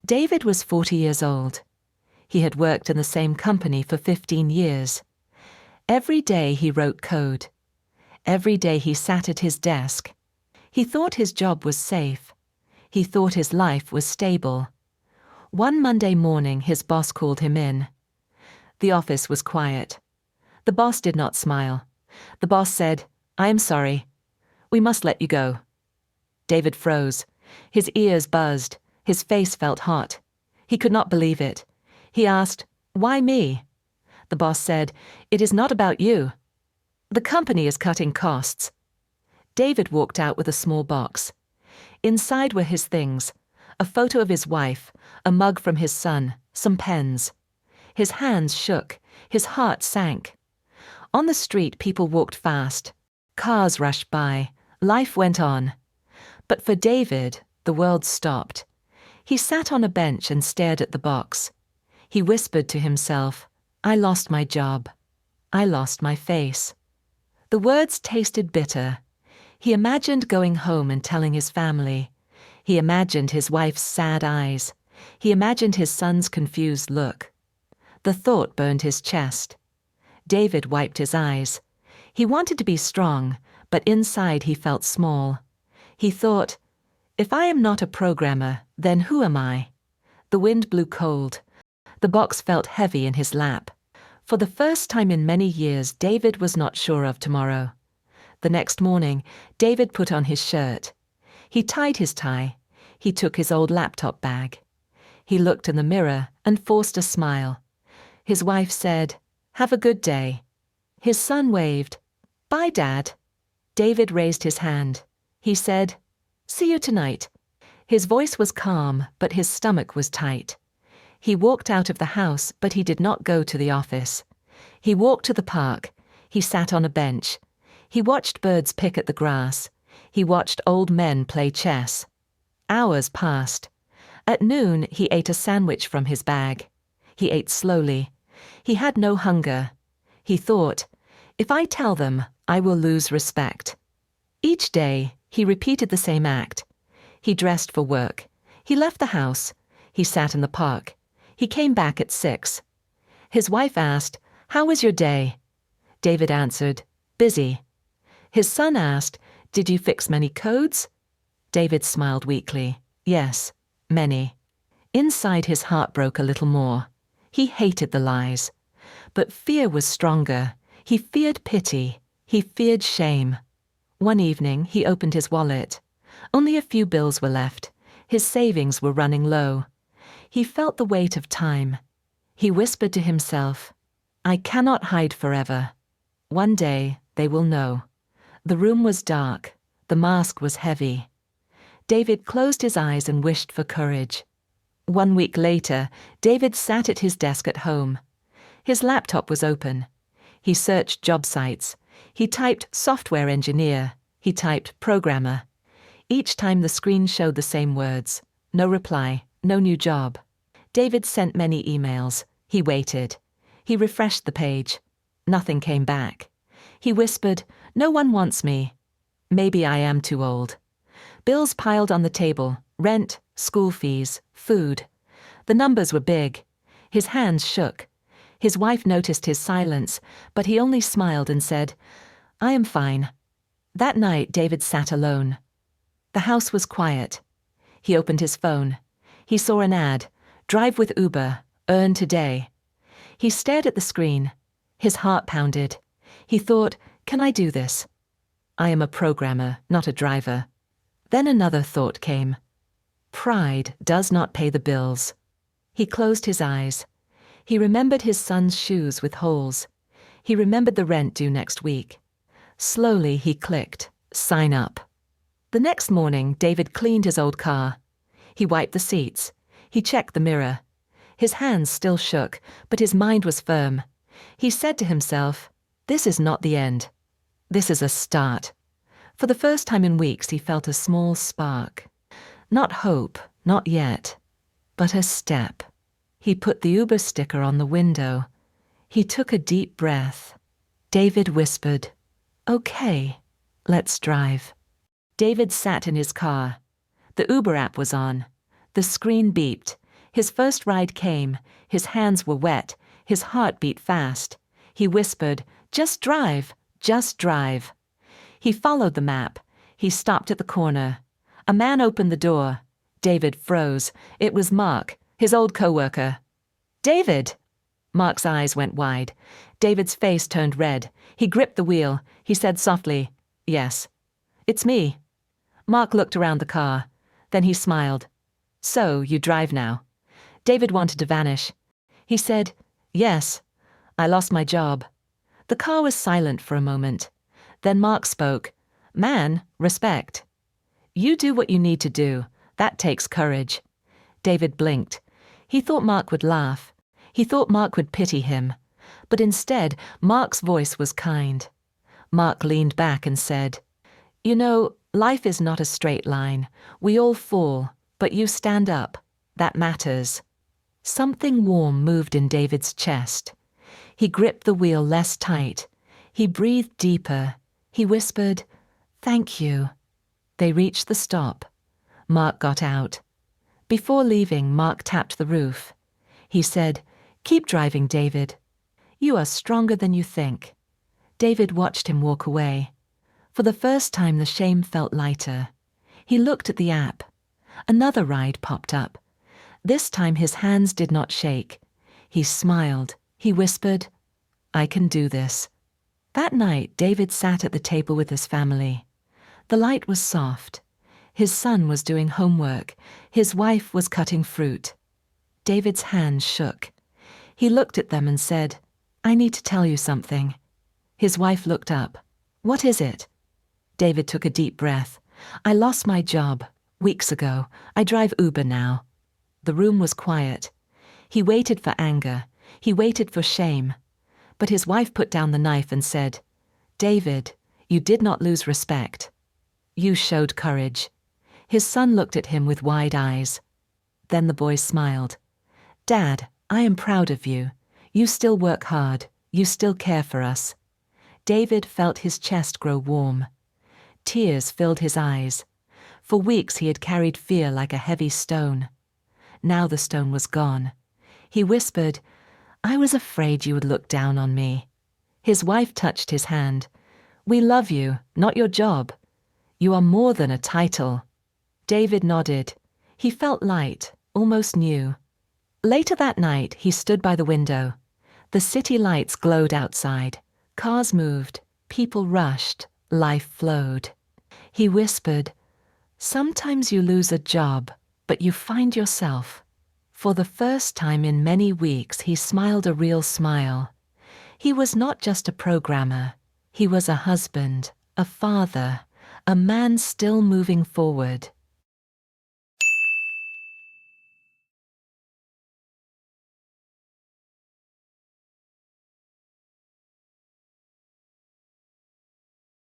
David was 40 years old. He had worked in the same company for 15 years. Every day he wrote code. Every day he sat at his desk. He thought his job was safe. He thought his life was stable. One Monday morning, his boss called him in. The office was quiet. The boss did not smile. The boss said, "I am sorry. We must let you go." David froze. His ears buzzed. His face felt hot. He could not believe it. He asked, "Why me?" The boss said, "It is not about you. The company is cutting costs." David walked out with a small box. Inside were his things: a photo of his wife, a mug from his son, some pens. His hands shook. His heart sank. On the street, people walked fast. Cars rushed by. Life went on. But for David, the world stopped. He sat on a bench and stared at the box. He whispered to himself, "I lost my job. I lost my face." The words tasted bitter. He imagined going home and telling his family. He imagined his wife's sad eyes. He imagined his son's confused look. The thought burned his chest. David wiped his eyes. He wanted to be strong, but inside he felt small. He thought, "If I am not a programmer, then who am I?" The wind blew cold. The box felt heavy in his lap. For the first time in many years, David was not sure of tomorrow. The next morning, David put on his shirt. He tied his tie. He took his old laptop bag. He looked in the mirror and forced a smile. His wife said, "Have a good day." His son waved, "Bye, Dad." David raised his hand. He said, "See you tonight." His voice was calm, but his stomach was tight. He walked out of the house, but he did not go to the office. He walked to the park. He sat on a bench. He watched birds pick at the grass. He watched old men play chess. Hours passed. At noon, he ate a sandwich from his bag. He ate slowly. He had no hunger. He thought, "If I tell them, I will lose respect." Each day, he repeated the same act. He dressed for work. He left the house. He sat in the park. He came back at 6. His wife asked, "How was your day?" David answered, "Busy." His son asked, "Did you fix many codes?" David smiled weakly. "Yes, many." Inside, his heart broke a little more. He hated the lies. But fear was stronger. He feared pity. He feared shame. One evening, he opened his wallet. Only a few bills were left. His savings were running low. He felt the weight of time. He whispered to himself, "I cannot hide forever. One day, they will know." The room was dark. The mask was heavy. David closed his eyes and wished for courage. 1 week later, David sat at his desk at home. His laptop was open. He searched job sites. He typed software engineer. He typed programmer. Each time the screen showed the same words. No reply, no new job. David sent many emails. He waited. He refreshed the page. Nothing came back. He whispered, "No one wants me. Maybe I am too old." Bills piled on the table: rent, school fees, food. The numbers were big. His hands shook. His wife noticed his silence, but he only smiled and said, "I am fine." That night, David sat alone. The house was quiet. He opened his phone. He saw an ad: "Drive with Uber, earn today." He stared at the screen. His heart pounded. He thought, "Can I do this? I am a programmer, not a driver." Then another thought came. Pride does not pay the bills. He closed his eyes. He remembered his son's shoes with holes. He remembered the rent due next week. Slowly he clicked, "Sign up." The next morning, David cleaned his old car. He wiped the seats. He checked the mirror. His hands still shook, but his mind was firm. He said to himself, "This is not the end. This is a start." For the first time in weeks, he felt a small spark. Not hope, not yet, but a step. He put the Uber sticker on the window. He took a deep breath. David whispered, "Okay, let's drive." David sat in his car. The Uber app was on. The screen beeped. His first ride came. His hands were wet. His heart beat fast. He whispered, "Just drive, just drive." He followed the map. He stopped at the corner. A man opened the door. David froze. It was Mark, his old co-worker. "David!" Mark's eyes went wide. David's face turned red. He gripped the wheel. He said softly, "Yes." "It's me." Mark looked around the car. Then he smiled. "So, you drive now." David wanted to vanish. He said, "Yes. I lost my job." The car was silent for a moment. Then Mark spoke. "Man, respect. You do what you need to do. That takes courage." David blinked. He thought Mark would laugh. He thought Mark would pity him. But instead, Mark's voice was kind. Mark leaned back and said, "You know, life is not a straight line. We all fall, but you stand up. That matters." Something warm moved in David's chest. He gripped the wheel less tight. He breathed deeper. He whispered, "Thank you." They reached the stop. Mark got out. Before leaving, Mark tapped the roof. He said, "Keep driving, David. You are stronger than you think." David watched him walk away. For the first time, the shame felt lighter. He looked at the app. Another ride popped up. This time his hands did not shake. He smiled. He whispered, "I can do this." That night, David sat at the table with his family. The light was soft. His son was doing homework. His wife was cutting fruit. David's hands shook. He looked at them and said, "I need to tell you something." His wife looked up. "What is it?" David took a deep breath. "I lost my job weeks ago. I drive Uber now." The room was quiet. He waited for anger. He waited for shame. But his wife put down the knife and said, "David, you did not lose respect. You showed courage." His son looked at him with wide eyes. Then the boy smiled. "Dad, I am proud of you. You still work hard. You still care for us." David felt his chest grow warm. Tears filled his eyes. For weeks he had carried fear like a heavy stone. Now the stone was gone. He whispered, "I was afraid you would look down on me." His wife touched his hand. "We love you, not your job. You are more than a title." David nodded. He felt light, almost new. Later that night, he stood by the window. The city lights glowed outside. Cars moved. People rushed. Life flowed. He whispered, "Sometimes you lose a job, but you find yourself." For the first time in many weeks, he smiled a real smile. He was not just a programmer. He was a husband, a father, a man still moving forward.